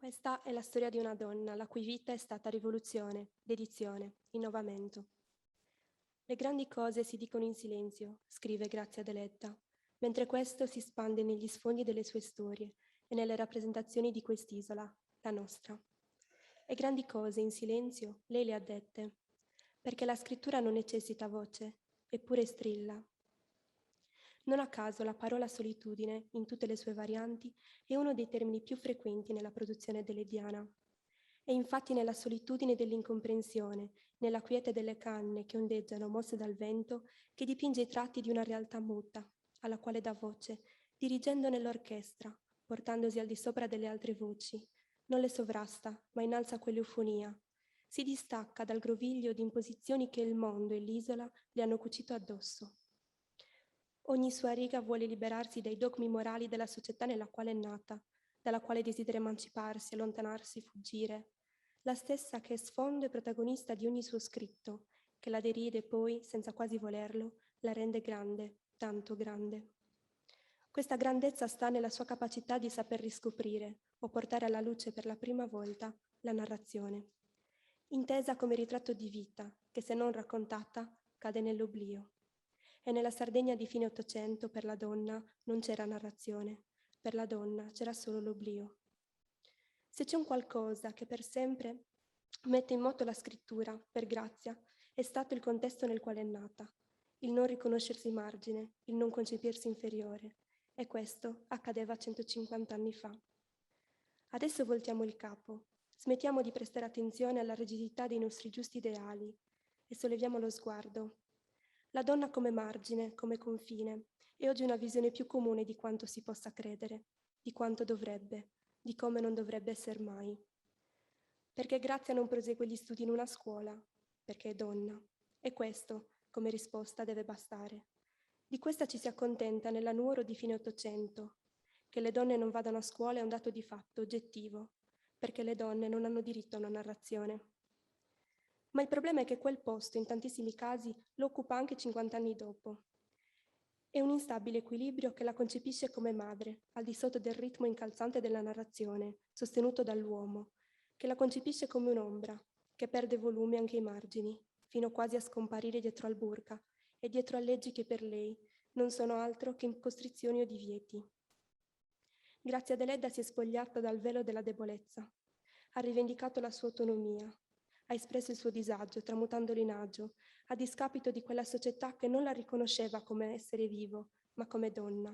Questa è la storia di una donna la cui vita è stata rivoluzione, dedizione, innovamento. Le grandi cose si dicono in silenzio, scrive Grazia Deledda, mentre questo si spande negli sfondi delle sue storie e nelle rappresentazioni di quest'isola, la nostra. E grandi cose in silenzio lei le ha dette, perché la scrittura non necessita voce, eppure strilla. Non a caso la parola solitudine, in tutte le sue varianti, è uno dei termini più frequenti nella produzione deleddiana. È infatti nella solitudine dell'incomprensione, nella quiete delle canne che ondeggiano mosse dal vento, che dipinge i tratti di una realtà muta, alla quale dà voce, dirigendo nell'orchestra, portandosi al di sopra delle altre voci. Non le sovrasta, ma innalza quell'eufonia. Si distacca dal groviglio di imposizioni che il mondo e l'isola le hanno cucito addosso. Ogni sua riga vuole liberarsi dai dogmi morali della società nella quale è nata, dalla quale desidera emanciparsi, allontanarsi, fuggire. La stessa che è sfondo e protagonista di ogni suo scritto, che la deride poi, senza quasi volerlo, la rende grande, tanto grande. Questa grandezza sta nella sua capacità di saper riscoprire o portare alla luce per la prima volta la narrazione, intesa come ritratto di vita che, se non raccontata, cade nell'oblio. E nella Sardegna di fine Ottocento per la donna non c'era narrazione, per la donna c'era solo l'oblio. Se c'è un qualcosa che per sempre mette in moto la scrittura, per Grazia, è stato il contesto nel quale è nata, il non riconoscersi margine, il non concepirsi inferiore, e questo accadeva 150 anni fa. Adesso voltiamo il capo, smettiamo di prestare attenzione alla rigidità dei nostri giusti ideali e solleviamo lo sguardo. La donna come margine, come confine, è oggi una visione più comune di quanto si possa credere, di quanto dovrebbe, di come non dovrebbe essere mai. Perché Grazia non prosegue gli studi in una scuola, perché è donna, e questo, come risposta, deve bastare. Di questa ci si accontenta nella Nuoro di fine Ottocento. Che le donne non vadano a scuola è un dato di fatto, oggettivo, perché le donne non hanno diritto a una narrazione. Ma il problema è che quel posto, in tantissimi casi, lo occupa anche 50 anni dopo. È un instabile equilibrio che la concepisce come madre, al di sotto del ritmo incalzante della narrazione, sostenuto dall'uomo, che la concepisce come un'ombra, che perde volume anche ai margini, fino quasi a scomparire dietro al burka e dietro a leggi che per lei non sono altro che costrizioni o divieti. Grazia Deledda si è spogliata dal velo della debolezza, ha rivendicato la sua autonomia, ha espresso il suo disagio, tramutandolo in agio, a discapito di quella società che non la riconosceva come essere vivo, ma come donna.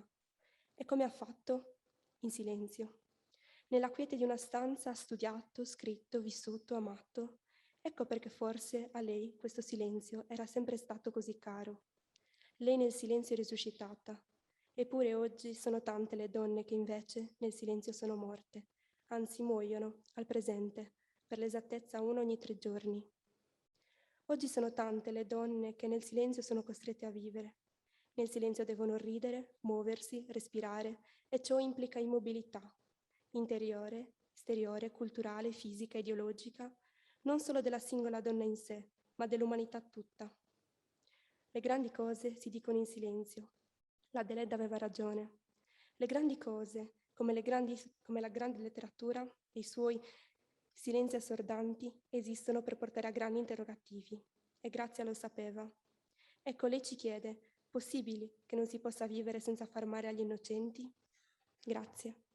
E come ha fatto? In silenzio. Nella quiete di una stanza ha studiato, scritto, vissuto, amato. Ecco perché forse a lei questo silenzio era sempre stato così caro. Lei nel silenzio è risuscitata. Eppure oggi sono tante le donne che invece nel silenzio sono morte, anzi muoiono, al presente, per l'esattezza una ogni 3 giorni. Oggi sono tante le donne che nel silenzio sono costrette a vivere. Nel silenzio devono ridere, muoversi, respirare, e ciò implica immobilità, interiore, esteriore, culturale, fisica, ideologica, non solo della singola donna in sé, ma dell'umanità tutta. Le grandi cose si dicono in silenzio. La Deledda aveva ragione. Le grandi cose, come la grande letteratura, e i suoi silenzi assordanti, esistono per portare a grandi interrogativi. E Grazia lo sapeva. Ecco, lei ci chiede, possibili che non si possa vivere senza far male agli innocenti? Grazie.